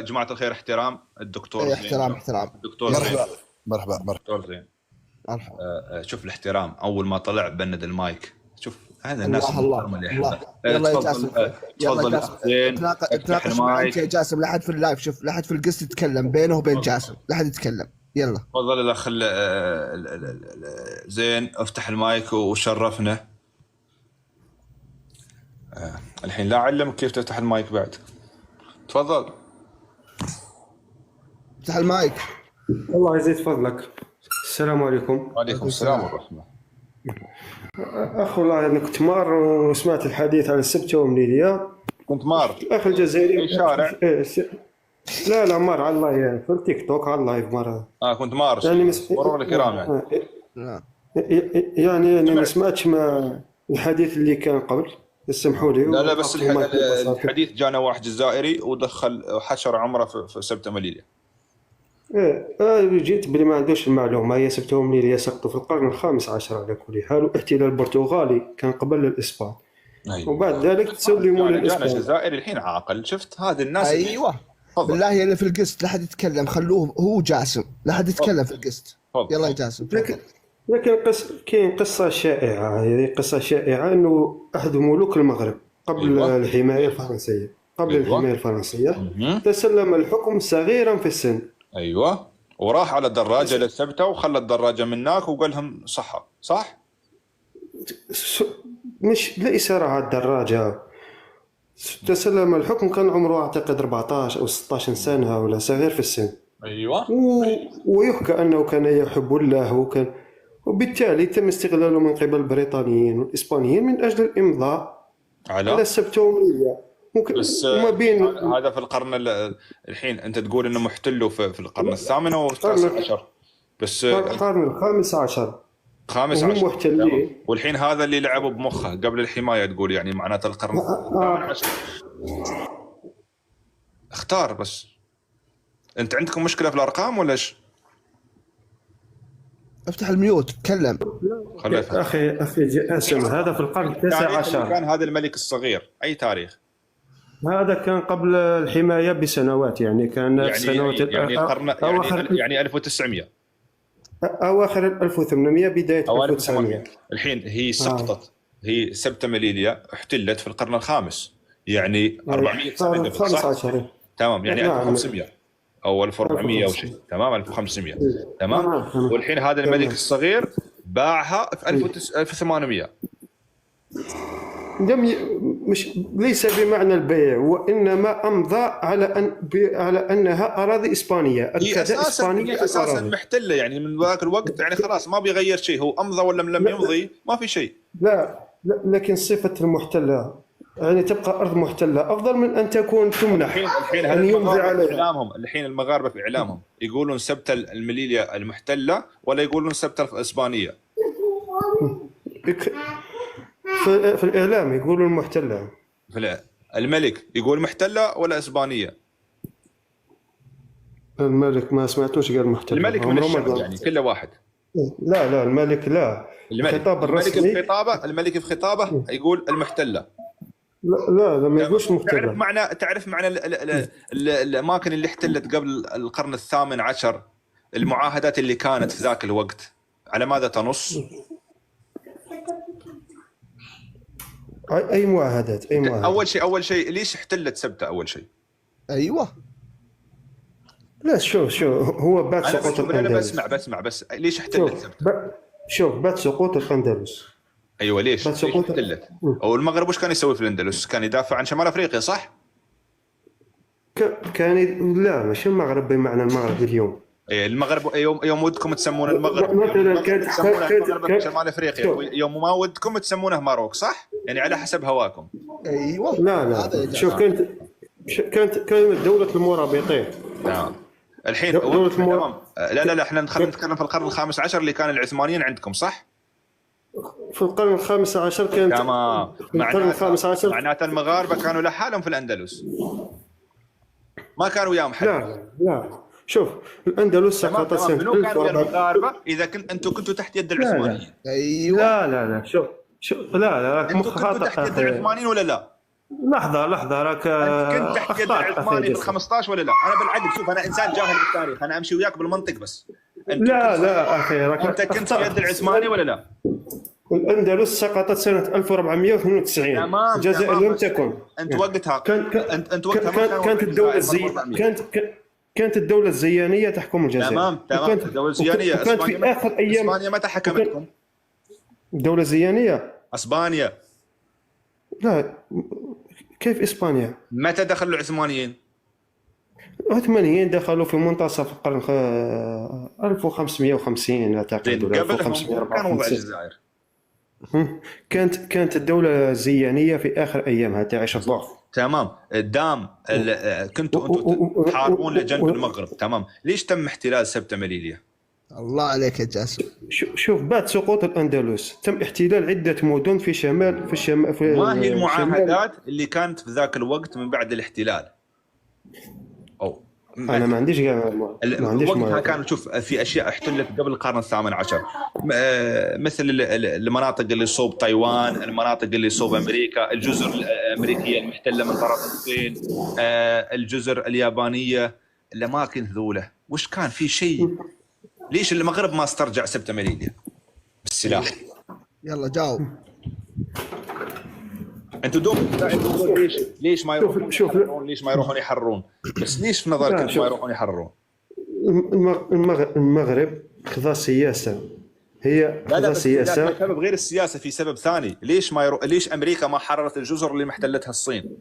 جماعة الخير، احترام الدكتور اي زين. احترام الدكتور زين. مرحبا دكتور زين. مرحبا. شوف الاحترام، اول ما طلع بند المايك. شوف هذا الناس الله المحترمة اللي الله. احبها. يلا يا تفضل جاسم، تفضل يلا جاسم زين، افتح تناقش مع انت يا المايك. جاسم. لا حد في اللايف، شوف لا حد في القسط يتكلم بينه وبين جاسم، لا حد يتكلم. يلا تفضل الاخ زين، افتح المايك وشرفنا. الحين لا اعلمك كيف تفتح المايك بعد. تفضل. افتح المايك. الله يزيد فضلك. السلام عليكم. وعليكم السلام ورحمة. أخ والله أنا كنت مار وسمعت الحديث عن السبتة ومليليا. كنت مار الأخ الجزائري في شارع. لا مار على الله يعني في التيك توك على اللايف مار. كنت مار يعني مرور الكرام يعني. يعني أنا ما سمعتش ما الحديث اللي كان قبل، اسمحوا لي. لا بس الحديث جانا واحد جزائري ودخل حشر عمره في سبتة مليليا. جيت بلي ما عندوش المعلومة. هي سبتة ومليليا سقطوا في القرن ال15 على كل حال، واحتلال البرتغالي كان قبل الإسبان. أيوة. وبعد ذلك تسلموا للإسبان. جانا جزائري الحين عاقل، شفت هذه الناس. ايوه بالله اللي في القسط لا حد يتكلم، خلوه هو جاسم، لا حد يتكلم في القسط. يلا يا جاسم. لكن كاين قصة شائعة، هذه قصة شائعة أنه أحد ملوك المغرب قبل الحماية الفرنسية الحماية الفرنسية تسلم الحكم صغيرا في السن. أيوة، وراح على الدراجة للسبتة وخلى الدراجة مناك وقال لهم صح؟ مش ليس على الدراجة، تسلم الحكم كان عمره أعتقد 14 أو 16 سنة ولا صغير في السن. أيوة. ويحكى أنه كان يحب الله وبالتالي تم استغلاله من قبل البريطانيين والإسبانيين من أجل الإمضاء على السبتة ومليليا. بس وما بين هذا في القرن الحين أنت تقول إنه محتله في القرن الثامن أو التاسع عشر، بس القرن الخامس عشر. محتلين. والحين هذا اللي لعبوا بمخه قبل الحماية تقول، يعني معناته القرن الثامن عشر. اختار بس. أنت عندكم مشكلة في الأرقام ولا إيش؟ افتح الميوت تكلم. أخي جاسم، هذا في القرن التاسع عشر. كان هذا الملك الصغير أي تاريخ؟ هذا كان قبل الحماية بسنوات، يعني كان في سنوات يعني 1900 أواخر 1800 بداية 1900. الحين هي سقطت. هي سبتة مليليا احتلت في القرن الخامس، يعني 400 سنة قبل. تمام، يعني 1500 أو 1400 أو شيء. تمام، 1500. تمام. والحين هذا الملك الصغير باعها في 1800. مش ليس بمعنى البيع، وإنما أمضى على أنها أراضي إسبانية. هي أساساً محتلة يعني من ذاك الوقت، يعني خلاص ما بيغير شيء، هو أمضى ولا لم يمضي ما في شيء. لا لكن صفة المحتلة يعني تبقى أرض محتلة أفضل من أن تكون تمنح. الحين الحين المغاربة في إعلامهم يقولون سبتة المليليا المحتلة ولا يقولون سبتة الإسبانية؟ في الإعلام يقولوا المحتلة. الملك يقول محتلة ولا إسبانية؟ الملك ما سمعتوش قال محتلة. الملك من الشعب يعني كله واحد. لا الملك لا. الملك في خطابه يقول المحتلة. لا ما يقولش محتلة. تعرف معنى الأماكن اللي احتلت قبل القرن الثامن عشر، المعاهدات اللي كانت في ذاك الوقت على ماذا تنص؟ أي معاهدات؟ أول شيء ليش احتلت سبتة أول شيء؟ أيوة. لا شوف هو بعد سقوط الأندلس. بسمع بس ليش احتلت سبتة؟ شوف بعد سقوط الأندلس. أيوة ليش احتلت؟ أو المغرب وش كان يسوي في الأندلس؟ كان يدافع عن شمال أفريقيا صح؟ لا مش المغرب بمعنى المغرب اليوم. المغرب يوم ودكم تسمون المغرب مثلا كانت تسمون شمال افريقيا، يوم ما ودكم تسمونه ماروك صح؟ يعني على حسب هواكم. ايوه. لا شوف كانت دولة المرابطين. تمام. الحين تمام. لا احنا خلينا نتكلم في القرن الخامس عشر اللي كان العثمانيين عندكم صح؟ في القرن الخامس عشر كانت. تمام. معناته المغاربة كانوا لحالهم في الأندلس، ما كانوا وياهم حد. لا شوف الأندلس سقطت سنة. منو كانوا المغاربة إذا أنتم كنتوا تحت يد العثمانيين؟ أيوة. لا شوف لا أنتم كنتوا تحت يد العثمانيين ولا لا؟ لحظه راك كنت تحت يد العثماني بال 15 ولا لا؟ انا بالعقل، شوف انا انسان جاهل بالتاريخ، انا امشي وياك بالمنطق بس. لا اخي راك انت كنت في يد العثماني ولا لا؟ الأندلس سقطت سنة 1492. تمام. الجزائر لم تكن. انت وقتها انت وقتها كانت الدولة كانت الدولة الزيانية تحكم الجزائر. تمام. الدولة الزيانية. كانت في آخر أيام. اسبانيا متى حكمتكم؟ الدولة الزيانية. اسبانيا. لا، كيف إسبانيا؟ متى دخلوا العثمانيين؟ العثمانيين دخلوا في منتصف القرن 1550 اعتقد، ولا 1554. كان وضع الجزائر. كانت الدولة الزيانية في آخر أيامها تعيش الضعف. تمام. دام كنتوا انتم تحاربون لجنب المغرب، تمام، ليش تم احتلال سبتة مليلية؟ الله عليك يا جاسم. شوف، بعد سقوط الأندلس تم احتلال عدة مدن في شمال ما هي المعاهدات اللي كانت في ذاك الوقت من بعد الاحتلال؟ انا ما عنديش وقتها كان شوف في اشياء احتلت قبل القرن الثامن عشر، مثل المناطق اللي صوب تايوان، المناطق اللي صوب امريكا، الجزر الامريكيه المحتله من طرف الصين، الجزر اليابانيه، الاماكن ذوله. وش كان في شيء؟ ليش المغرب ما استرجع سبتة مليلية بالسلاح؟ يلا جاوب. انتوا دوم ليش ما يروحون يحررون؟ ليش ما يروحون يحررون؟ بس ليش في نظرك ما يروحون يحررون؟ المغرب خذا سياسه، هي خذا سياسه. لا، سبب غير السياسه، في سبب ثاني. ليش ما ليش امريكا ما حررت الجزر اللي محتلتها الصين؟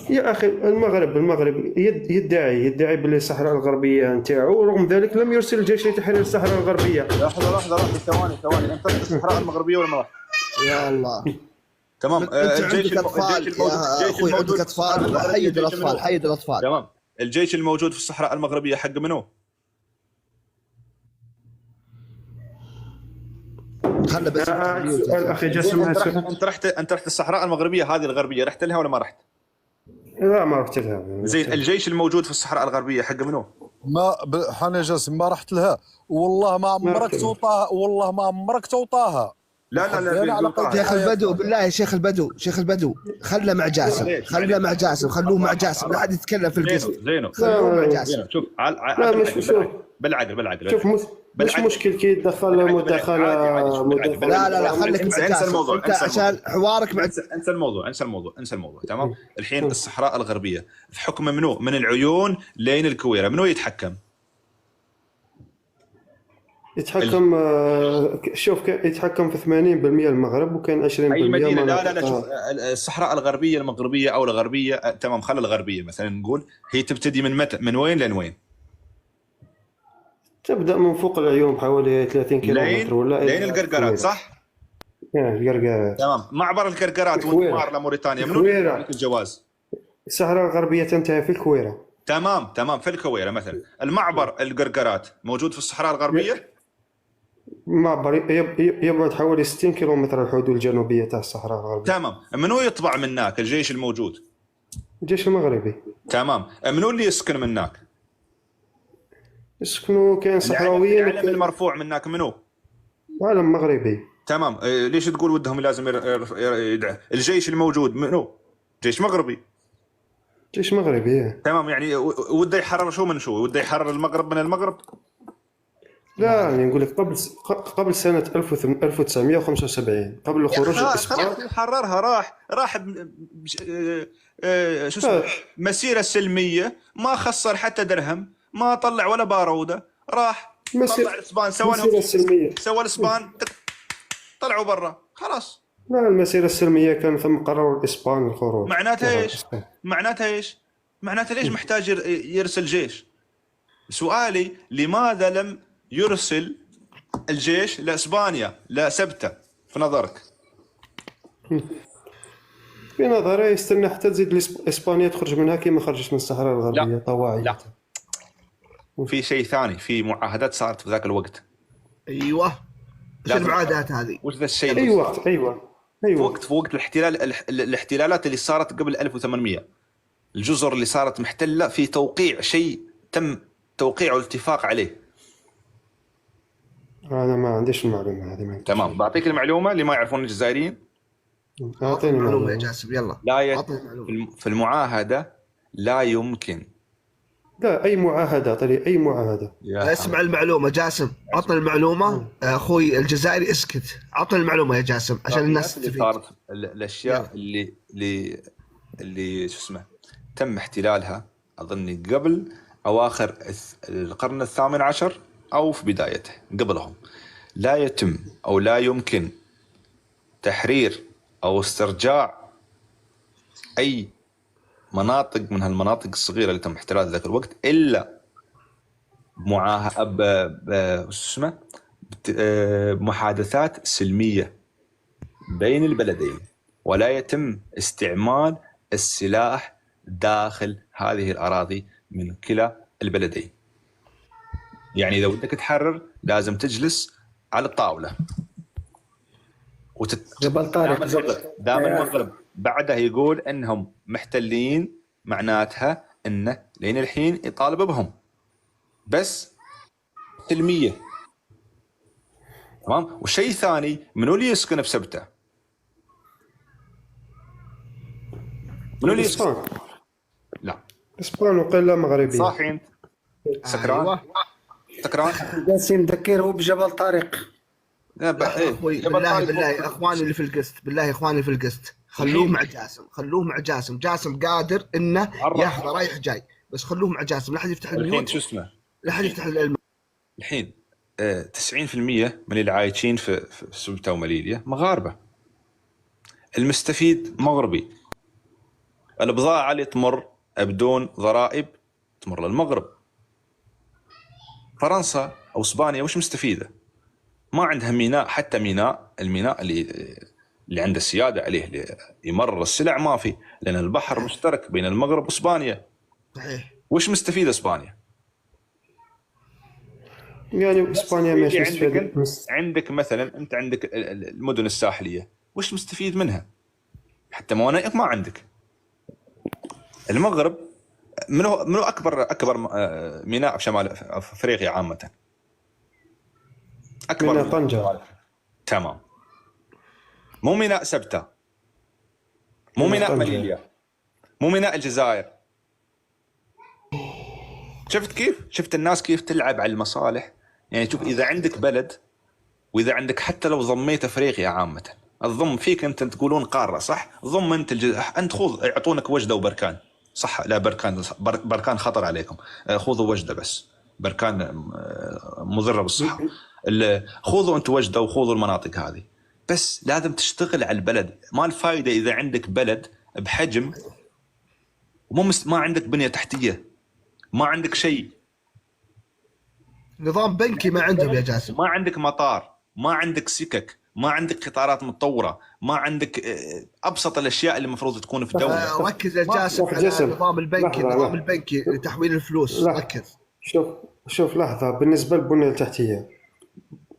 يا اخي المغرب يدعي باللي الصحراء الغربيه نتاعو، ورغم ذلك لم يرسل الجيش لتحرير الصحراء الغربيه. لحظه ثواني انت رحت الصحراء المغربيه ولا ما رحت؟ يا الله. تمام. الجيش الموجود اخوي عندك اطفال، حيد الاطفال. تمام. الجيش الموجود في الصحراء المغربيه حق منو؟ خلى بس اخي جاسم، انت رحت الصحراء المغربيه هذه الغربيه، رحت لها ولا ما رحت؟ لا ما رحت لها. زين، الجيش الموجود في الصحراء الغربيه حق منو؟ ما حنا جاسم ما رحت لها، والله ما عمرك توطاها، والله ما عمرك توطاها. لا شيخ البدو، بالله شيخ البدو خله مع جاسم، خلوه مع جاسم، لا حد يتكلم في القصه. زينو شوف بالعقل شوف مش مشكل كي تدخل مداخله. لا خليك مع جاسم. انسى الموضوع، عشان حوارك مع انسى الموضوع. تمام. الحين الصحراء الغربيه في حكم منو؟ من العيون لين الكويره، منو يتحكم؟ شوف يتحكم في 80% المغرب، وكان 20% اي مدينه. لا شوف، الصحراء الغربيه المغربيه او الغربيه، تمام، خلي الغربيه مثلا نقول، هي تبتدي من متى؟ من وين لين وين؟ تبدا من فوق العيون حوالي 30 كيلومتر ولا لين القرقرات، صح؟ القرقرات. تمام. معبر القرقرات والمار لموريتانيا منو الجواز؟ الصحراء الغربيه تنتهي في الكويره. تمام في الكويره مثلا. المعبر القرقرات موجود في الصحراء الغربيه؟ معبر يبعد حوالي 60 كيلومتر الحدود الجنوبيه تاع الصحراء الغربيه. تمام. منو يطبع من هناك؟ الجيش الموجود. الجيش المغربي. تمام. منو اللي يسكن من هناك؟ يسكنوا كاين صحراويين. العلم المرفوع من هناك منو؟ علم مغربي. تمام. ليش تقول ودهم لازم يدعى؟ الجيش الموجود منو؟ جيش مغربي. جيش مغربي. تمام. يعني وده يحرر شو من شو؟ وده يحرر المغرب من المغرب؟ لا، يعني نقول لك قبل سنة 1975 قبل خروج الإسبان حررها. راح شو اسمه، مسيرة سلمية، ما خسر حتى درهم، ما طلع ولا بارودة، راح طلع الإسبان، سوى الإسبان طلعوا برا خلاص. لا، المسيرة السلمية كان ثم قرروا الإسبان الخروج. معناتها ايش؟ معناتها ليش محتاج يرسل جيش؟ سؤالي لماذا لم يرسل الجيش لإسبانيا، لا سبتة في نظرك؟ في نظري يستنى حتى تزيد إسبانيا تخرج منها كما خرجت من الصحراء الغربية طواعية. لا، وفي شيء ثاني، في معاهدات صارت في ذاك الوقت. ايوه، ايش المعاهدات هذه؟ وش ذا الشيء؟ ايوه في وقت الاحتلالات اللي صارت قبل 1800، الجزر اللي صارت محتلة، في توقيع شيء تم توقيع الاتفاق عليه. أنا ما عنديش المعلومة هذه. تمام. بعطيك المعلومة اللي ما يعرفون الجزائريين. اعطيني معلومه يا جاسم، يلا اعطني معلومه. في المعاهده لا يمكن. لا، اي معاهده، اعطيني اي معاهده. اسمع المعلومه جاسم، عطني المعلومه. اخوي الجزائري اسكت، عطني المعلومه يا جاسم عشان الناس اللي تستفيد. صارت الاشياء اللي شو اسمه تم احتلالها اظني قبل اواخر القرن الثامن عشر او في بدايته قبلهم، لا يتم او لا يمكن تحرير او استرجاع اي مناطق من هالمناطق الصغيره اللي تم احتلالها ذاك الوقت الا بمحادثات سلميه بين البلدين، ولا يتم استعمال السلاح داخل هذه الأراضي من كلا البلدين. يعني إذا بدك تحرر لازم تجلس على الطاولة جبل طارق. دام المغرب بعدها يقول أنهم محتلين، معناتها أنه لين الحين يطالب بهم بس سلمية. تمام. والشيء الثاني، منو اللي يسكن بسبته؟ منو اللي يسكن؟ لا اسبان وقله مغربيه. صح. انت سكران؟ سكران؟ جاسم ذكره بجبل طارق. لا اخوي بالله اخواني اللي في القسط، بالله اخواني في القسط، خلوه مع جاسم، خلوه مع جاسم. جاسم قادر انه يحضر رايح جاي، بس خلوه مع جاسم. لا حد يفتح الحين شو اسمه، لا حد يفتح العلم. الحين 90% من اللي عايشين في سبته ومليليا مغاربه. المستفيد مغربي. البضاعه اللي تمر بدون ضرائب تمر للمغرب. فرنسا او اسبانيا وش مستفيده؟ ما عندها ميناء، حتى الميناء اللي عنده السياده عليه اللي يمرر السلع ما في، لان البحر مشترك بين المغرب واسبانيا. صحيح. وش مستفيده اسبانيا؟ يعني اسبانيا ماشي مستفيده. عندك مثلا انت عندك المدن الساحليه، وش مستفيد منها؟ حتى موانئك ما عندك. المغرب منو اكبر ميناء في شمال افريقيا عامه؟ اكبر ميناء طنجة. تمام. مو ميناء سبتة، مو ميناء مليليا، مو ميناء الجزائر. شفت كيف؟ شفت الناس كيف تلعب على المصالح؟ يعني شوف، اذا عندك بلد واذا عندك حتى لو ضميت افريقيا عامه، الضم فيك انت تقولون قاره صح؟ ضم انت انت خذ، يعطونك وجده وبركان صح؟ لا بركان خطر عليكم، خذوا وجده بس، بركان مضره بالصحه. خذوا انت وجده وخذوا المناطق هذه، بس لازم تشتغل على البلد. ما الفائده اذا عندك بلد بحجم ما عندك بنيه تحتيه، ما عندك شيء، نظام بنكي ما عندهم يا جاسم، ما عندك مطار، ما عندك سكك، ما عندك قطارات متطوره، ما عندك ابسط الاشياء اللي المفروض تكون في دوله. ركز يا جاسم على النظام البنكي، النظام البنكي لتحويل الفلوس. ركز. شوف لحظه، بالنسبه للبنيه التحتيه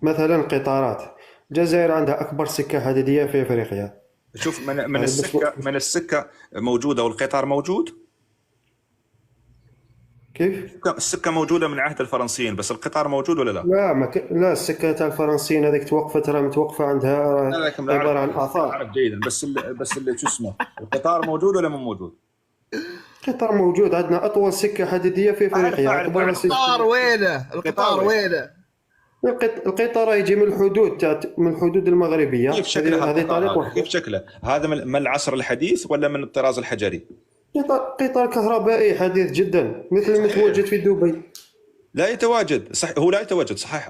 مثلا قطارات، الجزائر عندها اكبر سكه حديديه في افريقيا. شوف من السكه موجوده والقطار موجود. كيف؟ السكه موجوده من عهد الفرنسيين، بس القطار موجود ولا لا؟ لا السكه تاع الفرنسيين هذيك توقفت، راه متوقفه عندها عباره عن اثار. اعرف جيدا، بس اللي شو اسمه، القطار موجود ولا مو موجود؟ القطار موجود، عندنا اطول سكه حديديه في افريقيا. القطار وينه؟ القطار وينه؟ القطار يجي من الحدود المغربيه. كيف شكله هذه طريق؟ كيف شكله؟ هذا من العصر الحديث ولا من الطراز الحجري؟ قطار كهربائي حديث جدا، مثل المتواجد في دبي. لا يتواجد، صح، هو لا يتواجد، صحيح